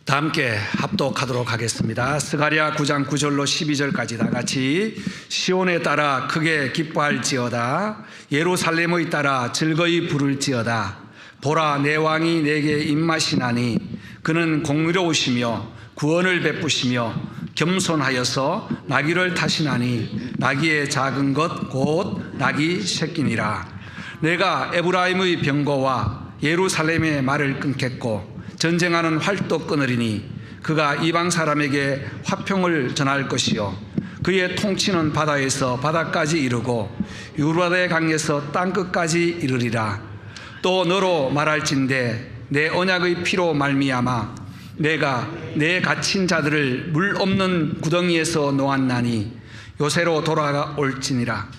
다 함께 합독하도록 하겠습니다. 스가랴 9장 9절로 12절까지 다 같이 시온에 따라 크게 기뻐할지어다. 예루살렘의 따라 즐거이 부를지어다. 보라, 내 왕이 내게 입마시나니 그는 공의로우시며 구원을 베푸시며 겸손하여서 나귀를 타시나니 나귀의 작은 것 곧 나귀 새끼니라. 내가 에브라임의 병거와 예루살렘의 말을 끊겠고 전쟁하는 활도 끊으리니 그가 이방 사람에게 화평을 전할 것이요 그의 통치는 바다에서 바다까지 이르고 유라데 강에서 땅끝까지 이르리라. 또 너로 말할진대 내 언약의 피로 말미암아 내가 내 갇힌 자들을 물 없는 구덩이에서 놓았나니 요새로 돌아올지니라.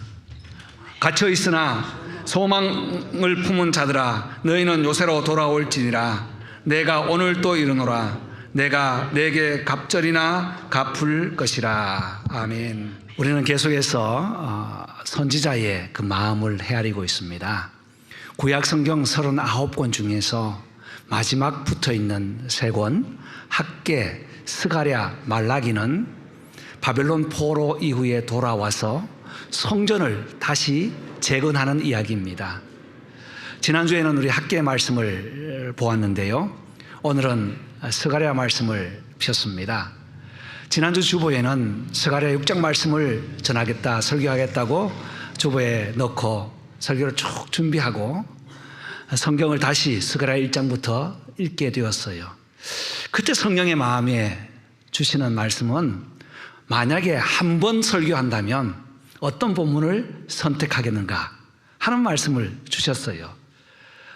갇혀 있으나 소망을 품은 자들아 너희는 요새로 돌아올지니라. 내가 오늘 또 이르노라. 내가 내게 갑절이나 갚을 것이라. 아멘. 우리는 계속해서 선지자의 그 마음을 헤아리고 있습니다. 구약 성경 39권 중에서 마지막 붙어 있는 3권 학개, 스가랴, 말라기는 바벨론 포로 이후에 돌아와서 성전을 다시 재건하는 이야기입니다. 지난주에는 우리 학개 말씀을 보았는데요. 오늘은 스가랴 말씀을 폈습니다. 지난주 주보에는 스가랴 6장 말씀을 전하겠다, 설교하겠다고 주보에 넣고 설교를 쭉 준비하고 성경을 다시 스가랴 1장부터 읽게 되었어요. 그때 성령의 마음에 주시는 말씀은 만약에 한 번 설교한다면 어떤 본문을 선택하겠는가 하는 말씀을 주셨어요.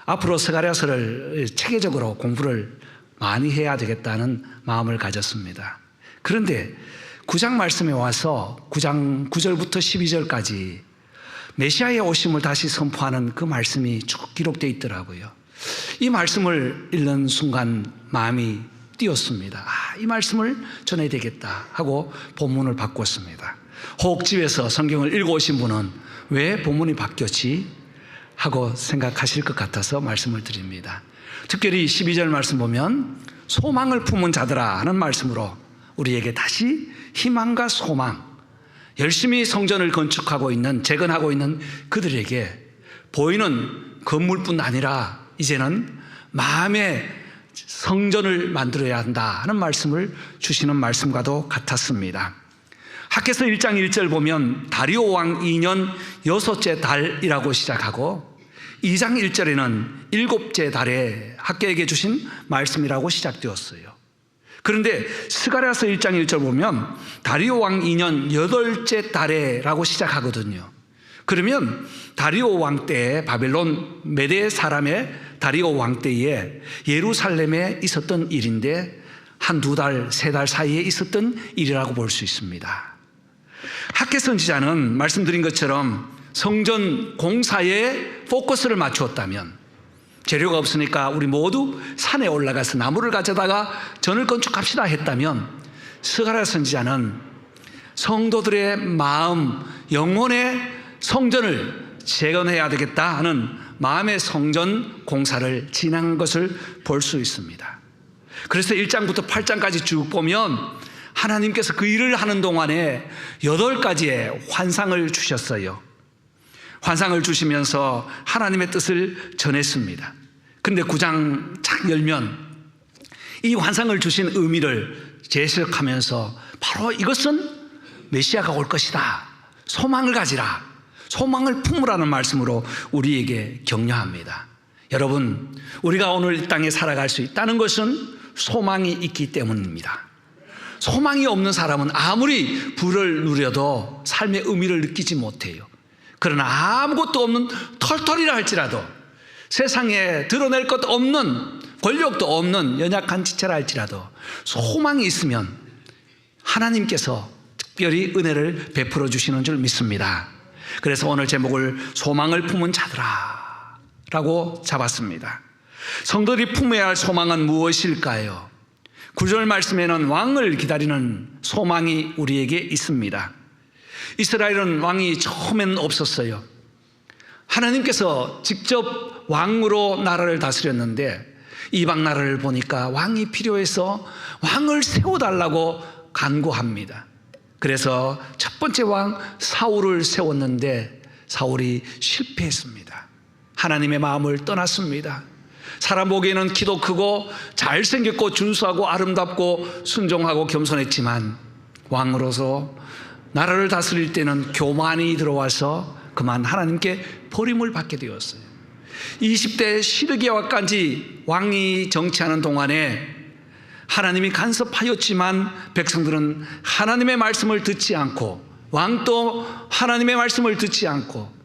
앞으로 스가랴서를 체계적으로 공부를 많이 해야 되겠다는 마음을 가졌습니다. 그런데 9장 말씀에 와서 9장 9절부터 12절까지 메시아의 오심을 다시 선포하는 그 말씀이 쭉 기록되어 있더라고요. 이 말씀을 읽는 순간 마음이 뛰었습니다. 이 말씀을 전해야 되겠다 하고 본문을 바꿨습니다. 혹집에서 성경을 읽어오신 분은 왜 본문이 바뀌었지? 하고 생각하실 것 같아서 말씀을 드립니다. 특별히 12절 말씀 보면 소망을 품은 자들아 하는 말씀으로 우리에게 다시 희망과 소망, 열심히 성전을 건축하고 있는, 재건하고 있는 그들에게 보이는 건물뿐 아니라 이제는 마음의 성전을 만들어야 한다 하는 말씀을 주시는 말씀과도 같았습니다. 학개서 1장 1절 보면 다리오 왕 2년 6째 달이라고 시작하고 2장 1절에는 7째 달에 학개에게 주신 말씀이라고 시작되었어요. 그런데 스가랴서 1장 1절 보면 다리오 왕 2년 8째 달에라고 시작하거든요. 그러면 다리오 왕 때에 바벨론 메대 사람의 다리오 왕 때에 예루살렘에 있었던 일인데 한두 달, 3달 사이에 있었던 일이라고 볼 수 있습니다. 학개 선지자는 말씀드린 것처럼 성전 공사에 포커스를 맞추었다면, 재료가 없으니까 우리 모두 산에 올라가서 나무를 가져다가 전을 건축합시다 했다면, 스가랴 선지자는 성도들의 마음, 영혼의 성전을 재건해야 되겠다 하는 마음의 성전 공사를 진행한 것을 볼 수 있습니다. 그래서 1장부터 8장까지 쭉 보면 하나님께서 그 일을 하는 동안에 8가지의 환상을 주셨어요. 환상을 주시면서 하나님의 뜻을 전했습니다. 그런데 9장 착 열면 이 환상을 주신 의미를 재해석하면서 바로 이것은 메시아가 올 것이다, 소망을 가지라, 소망을 품으라는 말씀으로 우리에게 격려합니다. 여러분, 우리가 오늘 이 땅에 살아갈 수 있다는 것은 소망이 있기 때문입니다. 소망이 없는 사람은 아무리 부를 누려도 삶의 의미를 느끼지 못해요. 그러나 아무것도 없는 털털이라 할지라도, 세상에 드러낼 것 없는, 권력도 없는 연약한 지체라 할지라도 소망이 있으면 하나님께서 특별히 은혜를 베풀어 주시는 줄 믿습니다. 그래서 오늘 제목을 소망을 품은 자들아 라고 잡았습니다. 성도들이 품어야 할 소망은 무엇일까요? 9절 말씀에는 왕을 기다리는 소망이 우리에게 있습니다. 이스라엘은 왕이 처음에는 없었어요. 하나님께서 직접 왕으로 나라를 다스렸는데 이방 나라를 보니까 왕이 필요해서 왕을 세워달라고 간구합니다. 그래서 첫 번째 왕 사울을 세웠는데 사울이 실패했습니다. 하나님의 마음을 떠났습니다. 사람 보기에는 키도 크고 잘생겼고 준수하고 아름답고 순종하고 겸손했지만 왕으로서 나라를 다스릴 때는 교만이 들어와서 그만 하나님께 버림을 받게 되었어요. 20대 시드기야까지 왕이 정치하는 동안에 하나님이 간섭하였지만 백성들은 하나님의 말씀을 듣지 않고 왕도 하나님의 말씀을 듣지 않고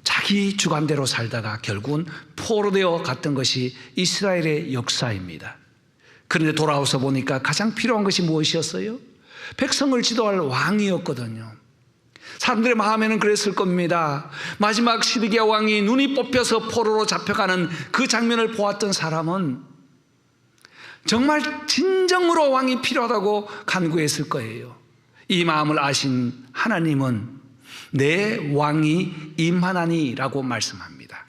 자기 주관대로 살다가 결국은 포로되어 갔던 것이 이스라엘의 역사입니다. 그런데 돌아와서 보니까 가장 필요한 것이 무엇이었어요? 백성을 지도할 왕이었거든요. 사람들의 마음에는 그랬을 겁니다. 마지막 시드기야 왕이 눈이 뽑혀서 포로로 잡혀가는 그 장면을 보았던 사람은 정말 진정으로 왕이 필요하다고 간구했을 거예요. 이 마음을 아신 하나님은 내 왕이 임하나니라고 말씀합니다.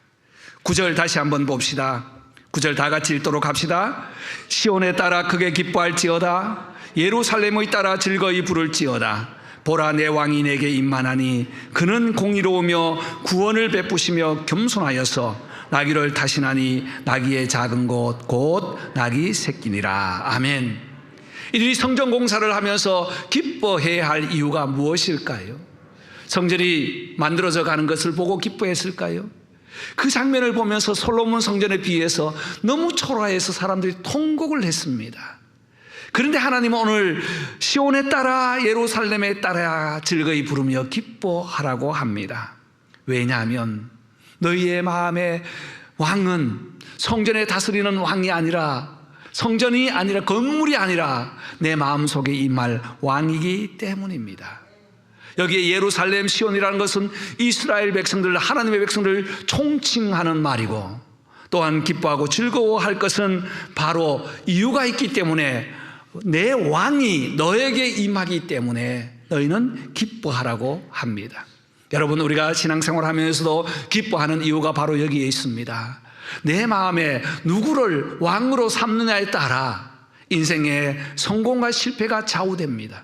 9절 다시 한번 봅시다. 9절 다 같이 읽도록 합시다. 시온에 따라 크게 기뻐할지어다. 예루살렘의 따라 즐거이 부를지어다. 보라, 내 왕이 내게 임하나니 그는 공의로우며 구원을 베푸시며 겸손하여서 나귀를 타시나니 나귀의 작은 곳 곧 나귀 새끼니라. 아멘. 이들이 성전 공사를 하면서 기뻐해야 할 이유가 무엇일까요? 성전이 만들어져 가는 것을 보고 기뻐했을까요? 그 장면을 보면서 솔로몬 성전에 비해서 너무 초라해서 사람들이 통곡을 했습니다. 그런데 하나님은 오늘 시온에 따라 예루살렘에 따라 즐거이 부르며 기뻐하라고 합니다. 왜냐하면 너희의 마음의 왕은 성전에 다스리는 왕이 아니라 성전이 아니라 건물이 아니라 내 마음속에 임할 왕이기 때문입니다. 여기에 예루살렘 시온이라는 것은 이스라엘 백성들, 하나님의 백성들을 총칭하는 말이고 또한 기뻐하고 즐거워할 것은 바로 이유가 있기 때문에 내 왕이 너에게 임하기 때문에 너희는 기뻐하라고 합니다. 여러분, 우리가 신앙생활 하면서도 기뻐하는 이유가 바로 여기에 있습니다. 내 마음에 누구를 왕으로 삼느냐에 따라 인생의 성공과 실패가 좌우됩니다.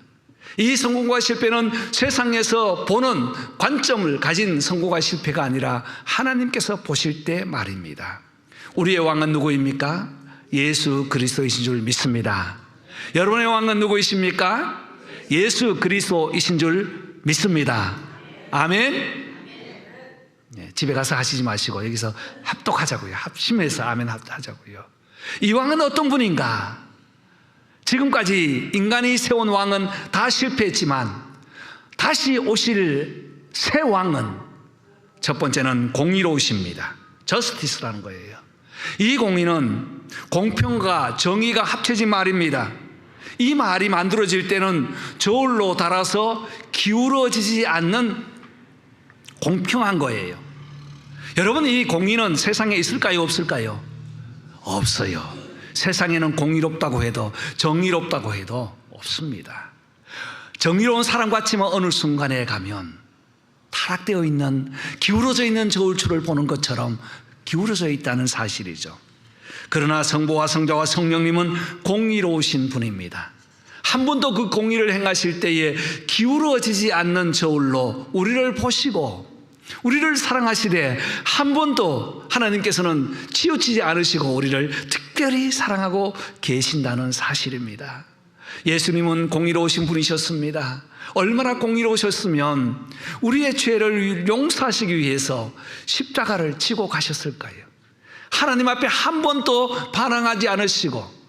이 성공과 실패는 세상에서 보는 관점을 가진 성공과 실패가 아니라 하나님께서 보실 때 말입니다. 우리의 왕은 누구입니까? 예수 그리스도이신 줄 믿습니다. 여러분의 왕은 누구이십니까? 예수 그리스도이신 줄 믿습니다. 아멘. 네, 집에 가서 하시지 마시고 여기서 합독하자고요. 합심해서 아멘 하자고요. 이 왕은 어떤 분인가? 지금까지 인간이 세운 왕은 다 실패했지만 다시 오실 새 왕은 첫 번째는 공의로우십니다. 저스티스라는 거예요. 이 공의는 공평과 정의가 합쳐진 말입니다. 이 말이 만들어질 때는 저울로 달아서 기울어지지 않는 공평한 거예요. 여러분, 이 공의는 세상에 있을까요? 없을까요? 없어요. 세상에는 공의롭다고 해도 정의롭다고 해도 없습니다. 정의로운 사람 같지만 어느 순간에 가면 타락되어 있는, 기울어져 있는 저울추를 보는 것처럼 기울어져 있다는 사실이죠. 그러나 성부와 성자와 성령님은 공의로우신 분입니다. 한 번도 그 공의를 행하실 때에 기울어지지 않는 저울로 우리를 보시고 우리를 사랑하시되 한 번도 하나님께서는 치우치지 않으시고 우리를 특별히 사랑하고 계신다는 사실입니다. 예수님은 공의로우신 분이셨습니다. 얼마나 공의로우셨으면 우리의 죄를 용서하시기 위해서 십자가를 지고 가셨을까요? 하나님 앞에 한 번도 반항하지 않으시고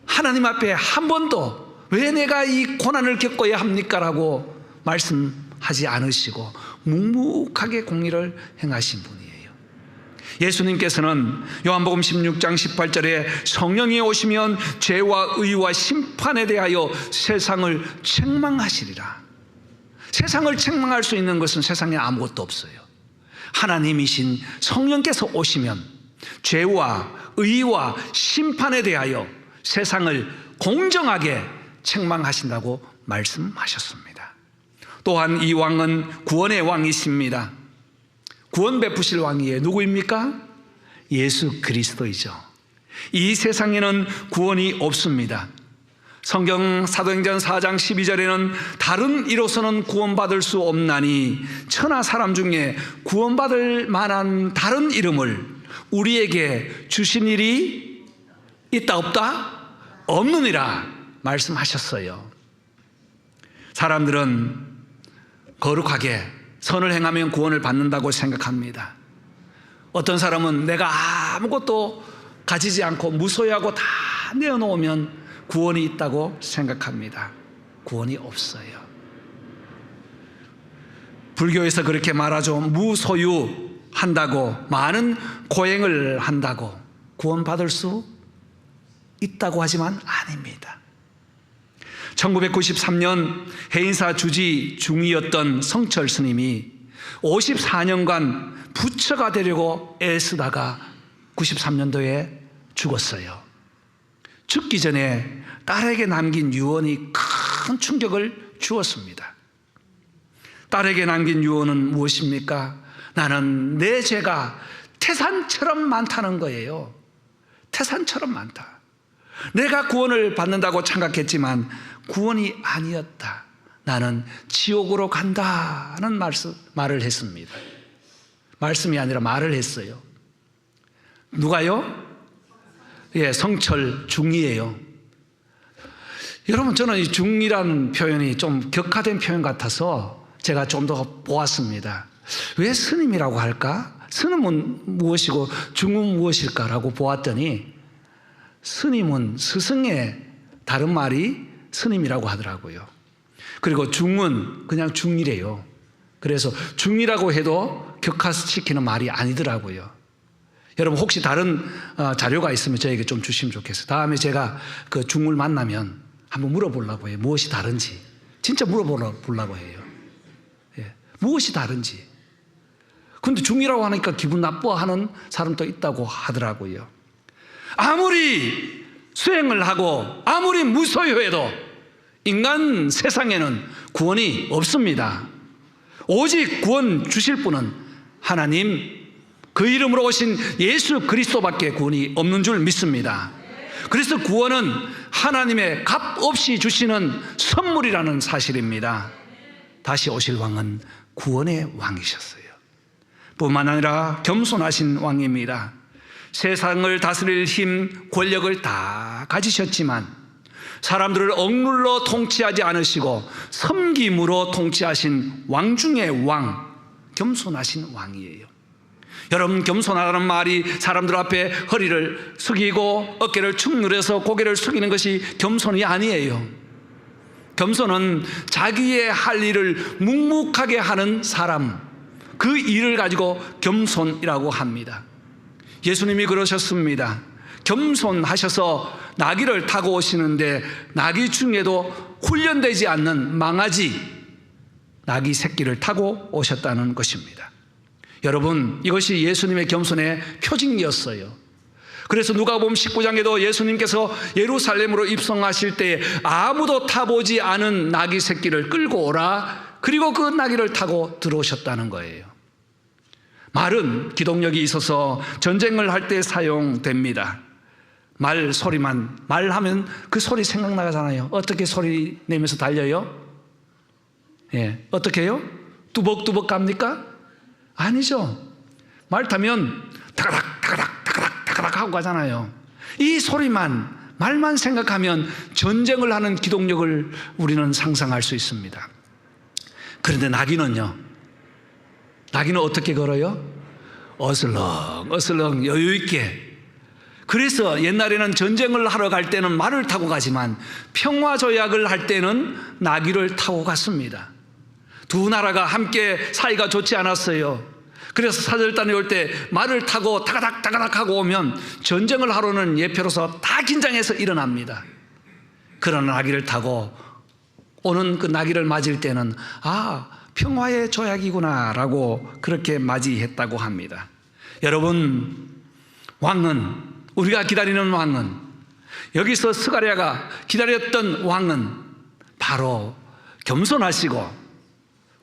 하나님 앞에 한 번도 왜 내가 이 고난을 겪어야 합니까? 라고 말씀하지 않으시고 묵묵하게 공의를 행하신 분이에요. 예수님께서는 요한복음 16장 18절에 성령이 오시면 죄와 의와 심판에 대하여 세상을 책망하시리라. 세상을 책망할 수 있는 것은 세상에 아무것도 없어요. 하나님이신 성령께서 오시면 죄와 의와 심판에 대하여 세상을 공정하게 책망하신다고 말씀하셨습니다. 또한 이 왕은 구원의 왕이십니다. 구원 베푸실 왕이에요. 누구입니까? 예수 그리스도이죠. 이 세상에는 구원이 없습니다. 성경 사도행전 4장 12절에는 다른 이로서는 구원받을 수 없나니 천하 사람 중에 구원받을 만한 다른 이름을 우리에게 주신 일이 있다 없다? 없느니라 말씀하셨어요. 사람들은 거룩하게 선을 행하면 구원을 받는다고 생각합니다. 어떤 사람은 내가 아무것도 가지지 않고 무소유하고 다 내어놓으면 구원이 있다고 생각합니다. 구원이 없어요. 불교에서 그렇게 말하죠. 무소유한다고, 많은 고행을 한다고 구원받을 수 있다고 하지만 아닙니다. 1993년 해인사 주지 중이었던 성철 스님이 54년간 부처가 되려고 애쓰다가 93년도에 죽었어요. 죽기 전에 딸에게 남긴 유언이 큰 충격을 주었습니다. 딸에게 남긴 유언은 무엇입니까? 나는 내 죄가 태산처럼 많다는 거예요. 태산처럼 많다. 내가 구원을 받는다고 생각했지만 구원이 아니었다. 나는 지옥으로 간다는 말을 했습니다. 말씀이 아니라 말을 했어요. 누가요? 예, 성철 중이에요. 여러분, 저는 이 중이라는 표현이 좀 격화된 표현 같아서 제가 좀 더 보았습니다. 왜 스님이라고 할까? 스님은 무엇이고 중은 무엇일까라고 보았더니 스님은 스승의 다른 말이 스님이라고 하더라고요. 그리고 중은 그냥 중이래요. 그래서 중이라고 해도 격화시키는 말이 아니더라고요. 여러분, 혹시 다른 자료가 있으면 저에게 좀 주시면 좋겠어요. 다음에 제가 그 중을 만나면 한번 물어보려고 해요. 무엇이 다른지. 진짜 물어보려고 해요. 예. 무엇이 다른지. 근데 중이라고 하니까 기분 나빠하는 사람도 있다고 하더라고요. 아무리 수행을 하고 아무리 무소유해도 인간 세상에는 구원이 없습니다. 오직 구원 주실 분은 하나님, 그 이름으로 오신 예수 그리스도밖에 구원이 없는 줄 믿습니다. 그래서 구원은 하나님의 값 없이 주시는 선물이라는 사실입니다. 다시 오실 왕은 구원의 왕이셨어요. 뿐만 아니라 겸손하신 왕입니다. 세상을 다스릴 힘, 권력을 다 가지셨지만 사람들을 억눌러 통치하지 않으시고 섬김으로 통치하신 왕 중의 왕, 겸손하신 왕이에요. 여러분, 겸손하다는 말이 사람들 앞에 허리를 숙이고 어깨를 축 누려서 고개를 숙이는 것이 겸손이 아니에요. 겸손은 자기의 할 일을 묵묵하게 하는 사람, 그 일을 가지고 겸손이라고 합니다. 예수님이 그러셨습니다. 겸손하셔서 나귀를 타고 오시는데 나귀 중에도 훈련되지 않는 망아지 나귀 새끼를 타고 오셨다는 것입니다. 여러분, 이것이 예수님의 겸손의 표징이었어요. 그래서 누가복음 19장에도 예수님께서 예루살렘으로 입성하실 때 아무도 타보지 않은 나귀 새끼를 끌고 오라, 그리고 그 나귀를 타고 들어오셨다는 거예요. 말은 기동력이 있어서 전쟁을 할 때 사용됩니다. 말 소리만, 말하면 그 소리 생각나잖아요. 어떻게 소리 내면서 달려요? 예, 어떻게 해요? 뚜벅뚜벅 갑니까? 아니죠. 말 타면 타가닥 타가닥 타가닥 타가닥 하고 가잖아요. 이 소리만, 말만 생각하면 전쟁을 하는 기동력을 우리는 상상할 수 있습니다. 그런데 나귀는요, 나귀는 어떻게 걸어요? 어슬렁 어슬렁 여유 있게. 그래서 옛날에는 전쟁을 하러 갈 때는 말을 타고 가지만 평화 조약을 할 때는 나귀를 타고 갔습니다. 두 나라가 함께 사이가 좋지 않았어요. 그래서 사절단이 올 때 말을 타고 타가닥 타가닥 하고 오면 전쟁을 하러는 예표로서 다 긴장해서 일어납니다. 그런 나귀를 타고 오는 그 나귀를 맞을 때는 아, 평화의 조약이구나 라고 그렇게 맞이했다고 합니다. 여러분, 왕은, 우리가 기다리는 왕은, 여기서 스가랴가 기다렸던 왕은 바로 겸손하시고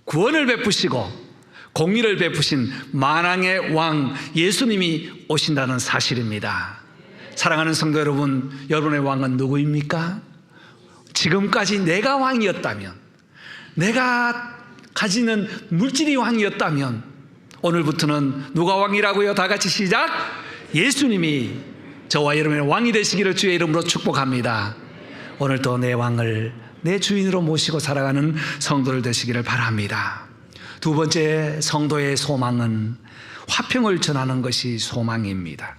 구원을 베푸시고 공의를 베푸신 만왕의 왕 예수님이 오신다는 사실입니다. 사랑하는 성도 여러분, 여러분의 왕은 누구입니까? 지금까지 내가 왕이었다면, 내가 가지는 물질이 왕이었다면, 오늘부터는 누가 왕이라고요? 다 같이 시작! 예수님이 저와 여러분의 왕이 되시기를 주의 이름으로 축복합니다. 오늘도 내 왕을 내 주인으로 모시고 살아가는 성도들 되시기를 바랍니다. 두 번째 성도의 소망은 화평을 전하는 것이 소망입니다.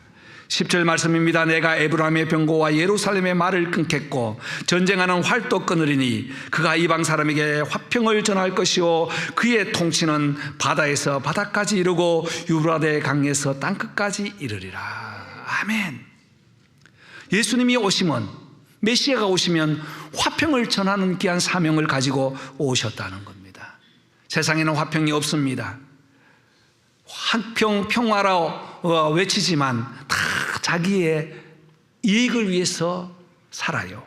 10절 말씀입니다. 내가 에브라임의 병고와 예루살렘의 말을 끊겠고 전쟁하는 활도 끊으리니 그가 이방 사람에게 화평을 전할 것이요 그의 통치는 바다에서 바다까지 이르고 유브라데 강에서 땅끝까지 이르리라. 아멘. 예수님이 오시면, 메시아가 오시면 화평을 전하는 귀한 사명을 가지고 오셨다는 겁니다. 세상에는 화평이 없습니다. 화평, 평화로 외치지만 다 자기의 이익을 위해서 살아요.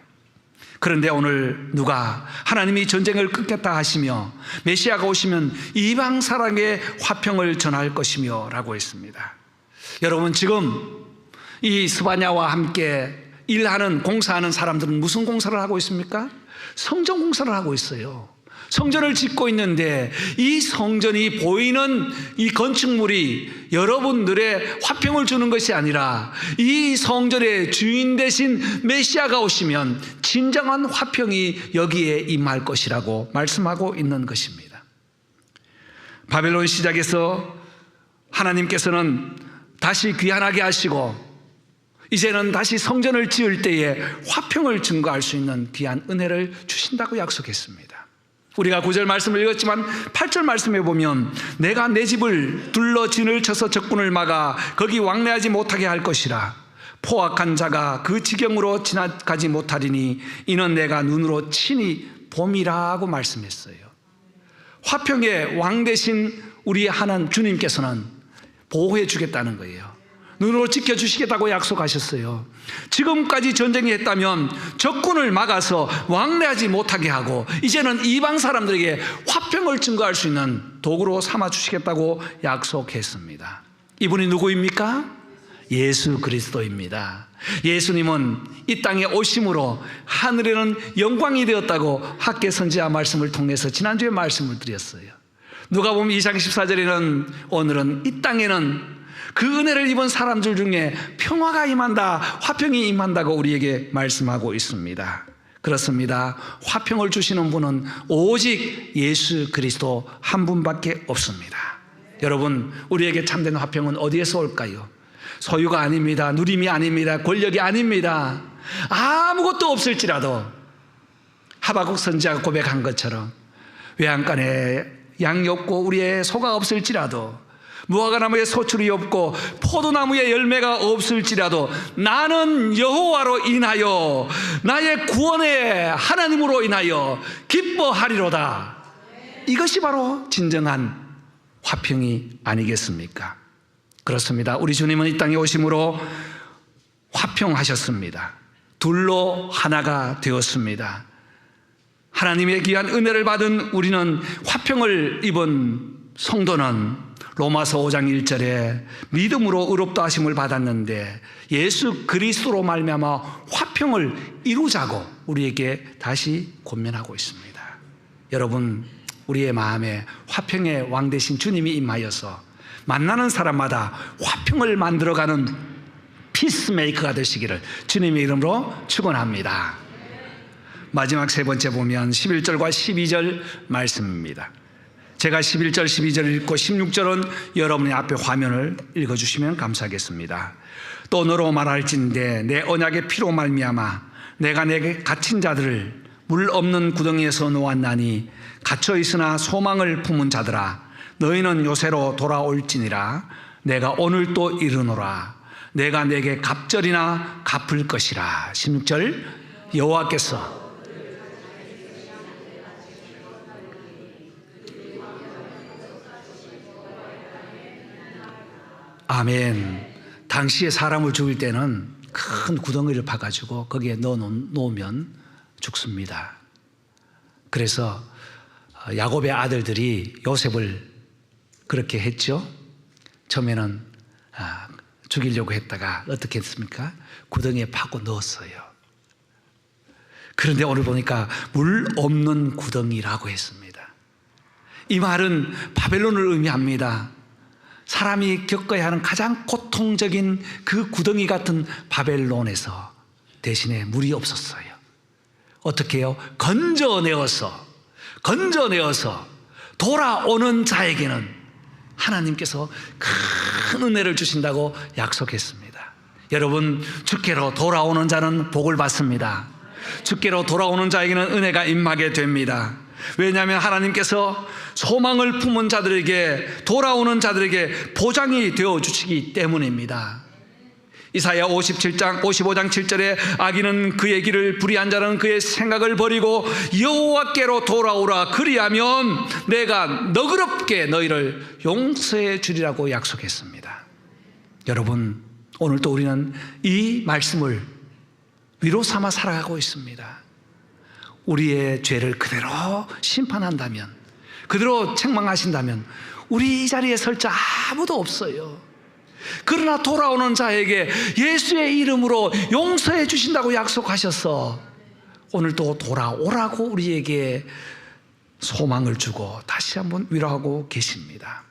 그런데 오늘 누가 하나님이 전쟁을 끊겠다 하시며 메시아가 오시면 이방 사람에게 화평을 전할 것이며 라고 했습니다. 여러분, 지금 이 스바냐와 함께 일하는, 공사하는 사람들은 무슨 공사를 하고 있습니까? 성전 공사를 하고 있어요. 성전을 짓고 있는데 이 성전이 보이는 이 건축물이 여러분들의 화평을 주는 것이 아니라 이 성전의 주인 되신 메시아가 오시면 진정한 화평이 여기에 임할 것이라고 말씀하고 있는 것입니다. 바벨론 시작에서 하나님께서는 다시 귀환하게 하시고 이제는 다시 성전을 지을 때에 화평을 증거할 수 있는 귀한 은혜를 주신다고 약속했습니다. 우리가 9절 말씀을 읽었지만 8절 말씀에 보면 내가 내 집을 둘러 진을 쳐서 적군을 막아 거기 왕래하지 못하게 할 것이라. 포악한 자가 그 지경으로 지나가지 못하리니 이는 내가 눈으로 친히 봄이라고 말씀했어요. 화평의 왕 되신 우리 하나님 주님께서는 보호해 주겠다는 거예요. 눈으로 지켜주시겠다고 약속하셨어요. 지금까지 전쟁이 했다면 적군을 막아서 왕래하지 못하게 하고 이제는 이방 사람들에게 화평을 증거할 수 있는 도구로 삼아주시겠다고 약속했습니다. 이분이 누구입니까? 예수 그리스도입니다. 예수님은 이 땅에 오심으로 하늘에는 영광이 되었다고 학개 선지자 말씀을 통해서 지난주에 말씀을 드렸어요. 누가복음 2장 14절에는 오늘은 이 땅에는 그 은혜를 입은 사람들 중에 평화가 임한다, 화평이 임한다고 우리에게 말씀하고 있습니다. 그렇습니다. 화평을 주시는 분은 오직 예수 그리스도 한 분밖에 없습니다. 여러분, 우리에게 참된 화평은 어디에서 올까요? 소유가 아닙니다. 누림이 아닙니다. 권력이 아닙니다. 아무것도 없을지라도 하박국 선지자가 고백한 것처럼 외양간에 양이 없고 우리의 소가 없을지라도 무화과나무에 소출이 없고 포도나무에 열매가 없을지라도 나는 여호와로 인하여 나의 구원의 하나님으로 인하여 기뻐하리로다. 이것이 바로 진정한 화평이 아니겠습니까? 그렇습니다. 우리 주님은 이 땅에 오심으로 화평하셨습니다. 둘로 하나가 되었습니다. 하나님의 귀한 은혜를 받은 우리는, 화평을 입은 성도는 로마서 5장 1절에 믿음으로 의롭다 하심을 받았는데 예수 그리스도로 말미암아 화평을 이루자고 우리에게 다시 권면하고 있습니다. 여러분, 우리의 마음에 화평의 왕 되신 주님이 임하여서 만나는 사람마다 화평을 만들어가는 피스메이커가 되시기를 주님의 이름으로 축원합니다. 마지막 세 번째 보면 11절과 12절 말씀입니다. 제가 11절, 12절 읽고 16절은 여러분의 앞에 화면을 읽어주시면 감사하겠습니다. 또 너로 말할진대 내 언약의 피로 말미암아 내가 내게 갇힌 자들을 물 없는 구덩이에서 놓았나니 갇혀 있으나 소망을 품은 자들아 너희는 요새로 돌아올지니라. 내가 오늘 또 이르노라. 내가 내게 갑절이나 갚을 것이라. 16절 여호와께서 아멘. 당시에 사람을 죽일 때는 큰 구덩이를 파가지고 거기에 넣으면 죽습니다. 그래서 야곱의 아들들이 요셉을 그렇게 했죠. 처음에는 죽이려고 했다가 어떻게 했습니까? 구덩이에 파고 넣었어요. 그런데 오늘 보니까 물 없는 구덩이라고 했습니다. 이 말은 바벨론을 의미합니다. 사람이 겪어야 하는 가장 고통적인 그 구덩이 같은 바벨론에서 대신에 물이 없었어요. 어떻게 해요? 건져내어서 돌아오는 자에게는 하나님께서 큰 은혜를 주신다고 약속했습니다. 여러분, 주께로 돌아오는 자는 복을 받습니다. 주께로 돌아오는 자에게는 은혜가 임하게 됩니다. 왜냐하면 하나님께서 소망을 품은 자들에게, 돌아오는 자들에게 보장이 되어 주시기 때문입니다. 이사야 55장 7절에 악인은 그의 길을, 불의한 자는 그의 생각을 버리고 여호와께로 돌아오라. 그리하면 내가 너그럽게 너희를 용서해 주리라고 약속했습니다. 여러분, 오늘도 우리는 이 말씀을 위로 삼아 살아가고 있습니다. 우리의 죄를 그대로 심판한다면, 그대로 책망하신다면 우리 이 자리에 설 자 아무도 없어요. 그러나 돌아오는 자에게 예수의 이름으로 용서해 주신다고 약속하셔서 오늘도 돌아오라고 우리에게 소망을 주고 다시 한번 위로하고 계십니다.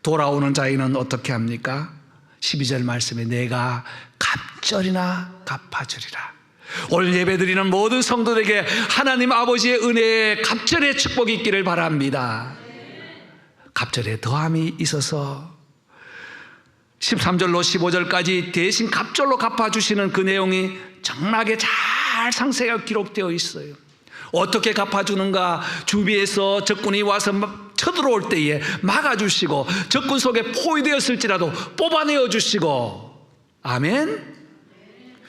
돌아오는 자에게는 어떻게 합니까? 12절 말씀에 내가 갑절이나 갚아주리라. 오늘 예배드리는 모든 성도들에게 하나님 아버지의 은혜에 갑절의 축복이 있기를 바랍니다. 갑절에 더함이 있어서 13절로 15절까지 대신 갑절로 갚아주시는 그 내용이 정확하게 잘 상세하게 기록되어 있어요. 어떻게 갚아주는가? 주위에서 적군이 와서 쳐들어올 때에 막아주시고, 적군 속에 포위되었을지라도 뽑아내어 주시고, 아멘.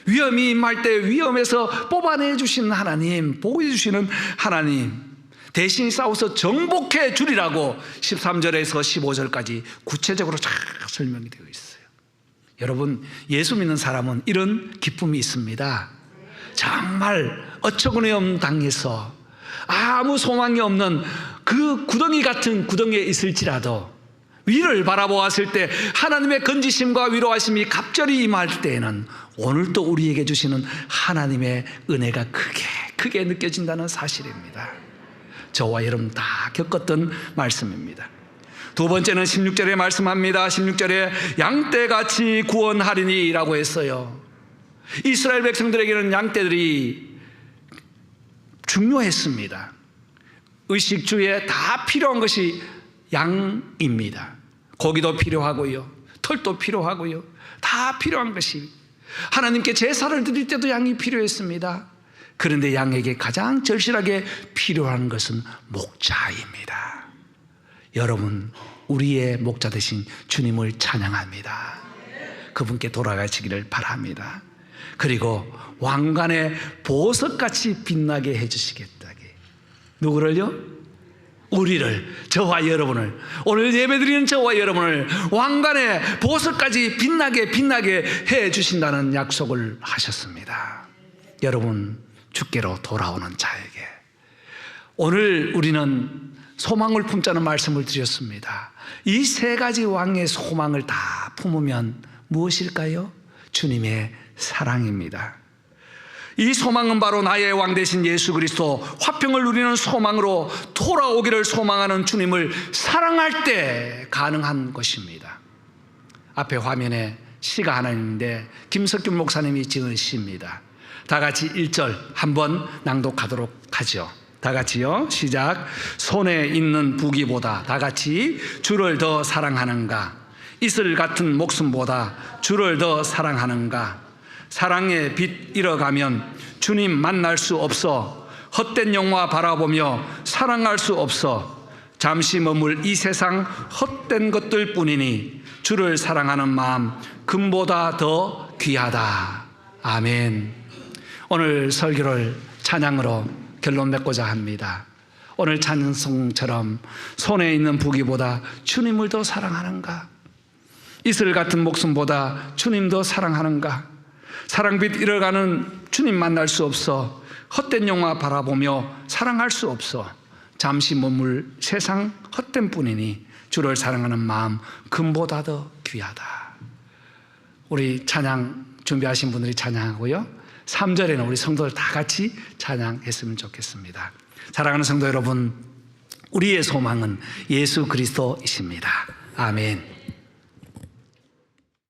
위험이 임할 때 위험에서 뽑아내 주시는 하나님, 보호해 주시는 하나님, 대신 싸워서 정복해 주리라고 13절에서 15절까지 구체적으로 잘 설명이 되어 있어요. 여러분, 예수 믿는 사람은 이런 기쁨이 있습니다. 정말 어처구니없는 당해서 아무 소망이 없는 그 구덩이 같은 구덩이에 있을지라도 위를 바라보았을 때 하나님의 건지심과 위로하심이 갑절히 임할 때에는 오늘도 우리에게 주시는 하나님의 은혜가 크게 느껴진다는 사실입니다. 저와 여러분 다 겪었던 말씀입니다. 두 번째는 16절에 말씀합니다. 16절에 양떼같이 구원하리니 라고 했어요. 이스라엘 백성들에게는 양떼들이 중요했습니다. 의식주에 다 필요한 것이 양입니다. 고기도 필요하고요, 털도 필요하고요, 다 필요한 것이, 하나님께 제사를 드릴 때도 양이 필요했습니다. 그런데 양에게 가장 절실하게 필요한 것은 목자입니다. 여러분, 우리의 목자 되신 주님을 찬양합니다. 그분께 돌아가시기를 바랍니다. 그리고 왕관의 보석같이 빛나게 해주시겠다게. 누구를요? 우리를, 저와 여러분을, 오늘 예배드리는 저와 여러분을 왕관의 보석까지 빛나게 해주신다는 약속을 하셨습니다. 여러분, 주께로 돌아오는 자에게 오늘 우리는 소망을 품자는 말씀을 드렸습니다. 이 세 가지 왕의 소망을 다 품으면 무엇일까요? 주님의 사랑입니다. 이 소망은 바로 나의 왕 되신 예수 그리스도, 화평을 누리는 소망으로 돌아오기를 소망하는 주님을 사랑할 때 가능한 것입니다. 앞에 화면에 시가 하나 있는데 김석균 목사님이 지은 시입니다. 다 같이 1절 한번 낭독하도록 하죠. 다 같이요, 시작. 손에 있는 부귀보다 다 같이 주를 더 사랑하는가? 이슬 같은 목숨보다 주를 더 사랑하는가? 사랑의 빛 잃어가면 주님 만날 수 없어. 헛된 영화 바라보며 사랑할 수 없어. 잠시 머물 이 세상 헛된 것들 뿐이니 주를 사랑하는 마음 금보다 더 귀하다. 아멘. 오늘 설교를 찬양으로 결론 맺고자 합니다. 오늘 찬송처럼 손에 있는 부귀보다 주님을 더 사랑하는가? 이슬 같은 목숨보다 주님 더 사랑하는가? 사랑빛 잃어가는 주님 만날 수 없어. 헛된 영화 바라보며 사랑할 수 없어. 잠시 머물 세상 헛된 뿐이니 주를 사랑하는 마음 금보다 더 귀하다. 우리 찬양 준비하신 분들이 찬양하고요. 3절에는 우리 성도들 다 같이 찬양했으면 좋겠습니다. 사랑하는 성도 여러분, 우리의 소망은 예수 그리스도이십니다. 아멘.